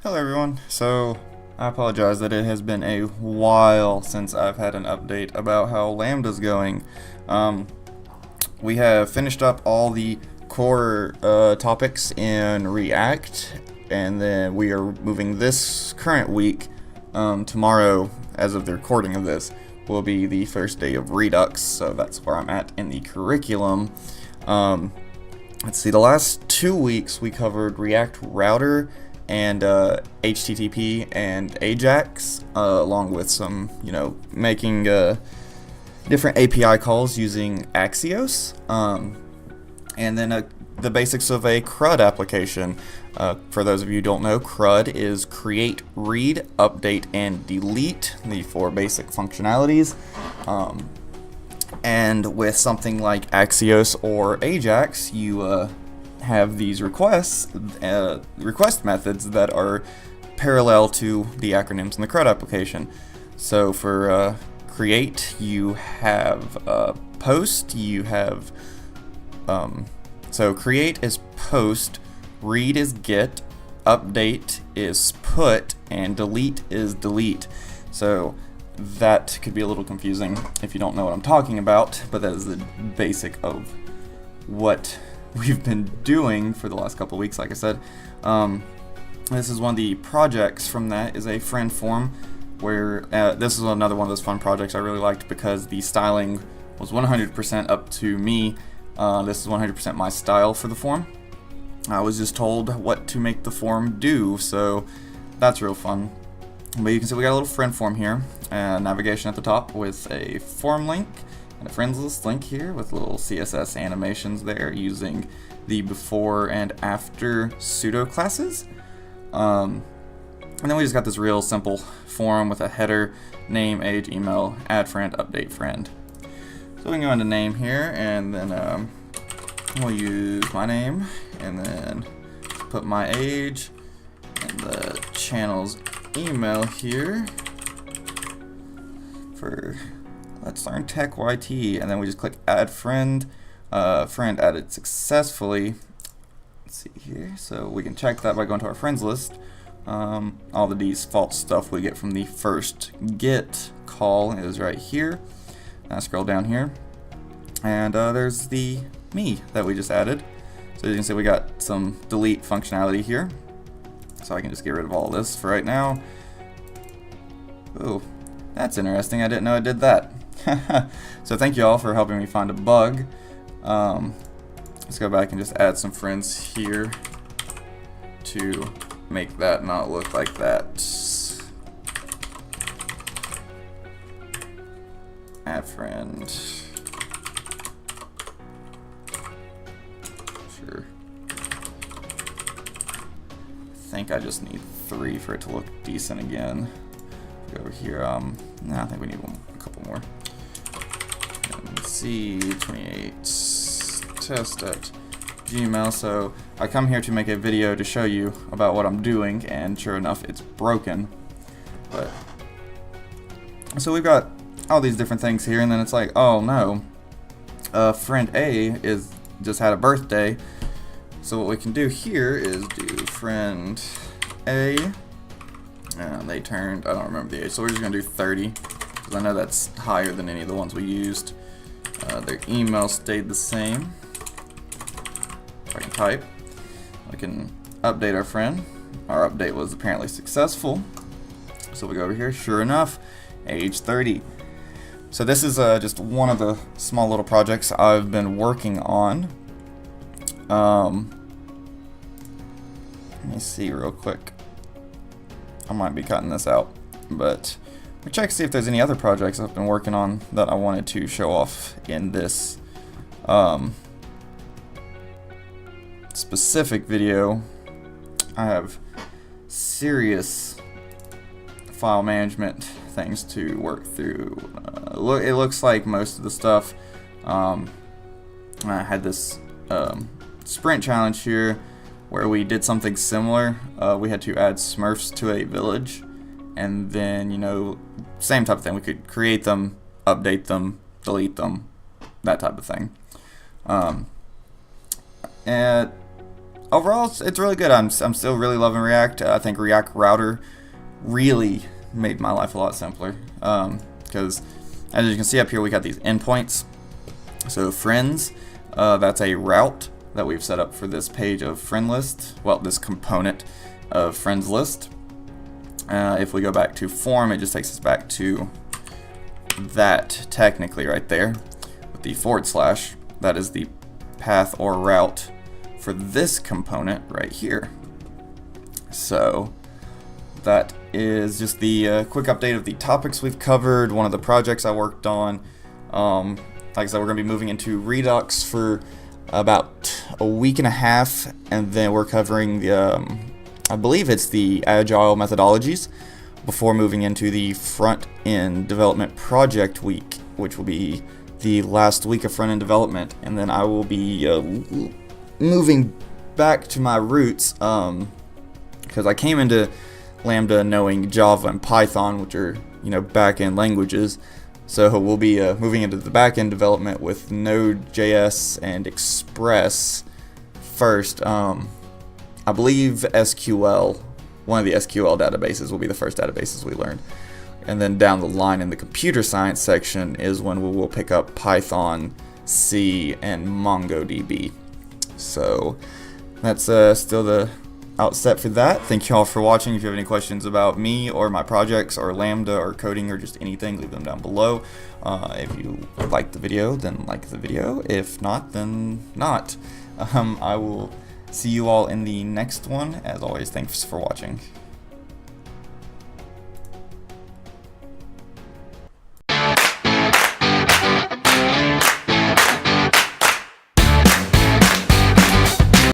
Hello everyone. So I apologize that it has been a while since I've had an update about how Lambda's going. We have finished up all the core topics in React, and then we are moving this current week. Tomorrow, as of the recording of this, will be the first day of Redux, so that's where I'm at in the curriculum. Let's see, the last 2 weeks we covered React Router and HTTP and Ajax, along with some, making different API calls using Axios, and then the basics of a CRUD application. For those of you who don't know, CRUD is create, read, update, and delete, the 4 basic functionalities. And with something like Axios or Ajax, you have these request methods that are parallel to the acronyms in the CRUD application. So for create, you have post, you have so create is post, read is get, update is put, and delete is delete. So that could be a little confusing if you don't know what I'm talking about, but that is the basic of what we've been doing for the last couple of weeks. Like I said, this is one of the projects from that is a friend form, where this is another one of those fun projects I really liked because the styling was 100% up to me. This is 100% my style for the form. I was just told what to make the form do, so that's real fun. But you can see we got a little friend form here, navigation at the top with a form link, and a friends list link here with little CSS animations there using the before and after pseudo classes. And then we just got this real simple form with a header, name, age, email, add friend, update friend. So we can go into name here, and then we'll use my name, and then put my age, and the channel's email here for Let's Learn Tech YT, and then we just click add friend. Friend added successfully. Let's see here, so we can check that by going to our friends list. All the default stuff we get from the first get call is right here. Now scroll down here, and there's the me that we just added. So you can see we got some delete functionality here. So I can just get rid of all this for right now. Ooh, that's interesting. I didn't know it did that. So thank you all for helping me find a bug. Let's go back and just add some friends here to make that not look like that. Add friend. Sure. I think I just need 3 for it to look decent again. Go over here. No, I think we need a couple more. C28 test at Gmail. So I come here to make a video to show you about what I'm doing, and sure enough, it's broken. But so we've got all these different things here, and then it's like, oh no, friend A is just had a birthday. So what we can do here is do friend A, and they turned, I don't remember the age, so we're just going to do 30, because I know that's higher than any of the ones we used. Their email stayed the same. If I can type, I can update our friend. Our update was apparently successful. So we go over here, sure enough, age 30. So this is just one of the small little projects I've been working on. Let me see real quick. I might be cutting this out, but we'll check to see if there's any other projects I've been working on that I wanted to show off in this specific video. I have serious file management things to work through. It looks like most of the stuff, I had this sprint challenge here where we did something similar. We had to add Smurfs to a village, and then, same type of thing. We could create them, update them, delete them, that type of thing. And overall, it's really good. I'm still really loving React. I think React Router really made my life a lot simpler. Because as you can see up here, we got these endpoints. So friends, that's a route that we've set up for this page of friend list. Well, this component of friends list. If we go back to form, it just takes us back to that technically right there with the /. That is the path or route for this component right here. So that is just the quick update of the topics we've covered, one of the projects I worked on. Like I said, we're going to be moving into Redux for about a week and a half, and then we're covering the, I believe it's the agile methodologies before moving into the front-end development project week, which will be the last week of front-end development, and then I will be moving back to my roots, because I came into Lambda knowing Java and Python, which are, back-end languages. So we'll be moving into the back-end development with Node.js and Express first. I believe SQL, one of the SQL databases will be the first databases we learn. And then down the line in the computer science section is when we will pick up Python, C, and MongoDB. So that's still the outset for that. Thank you all for watching. If you have any questions about me or my projects or Lambda or coding or just anything, leave them down below. If you like the video, then like the video. If not, then not. I will see you all in the next one. As always, thanks for watching.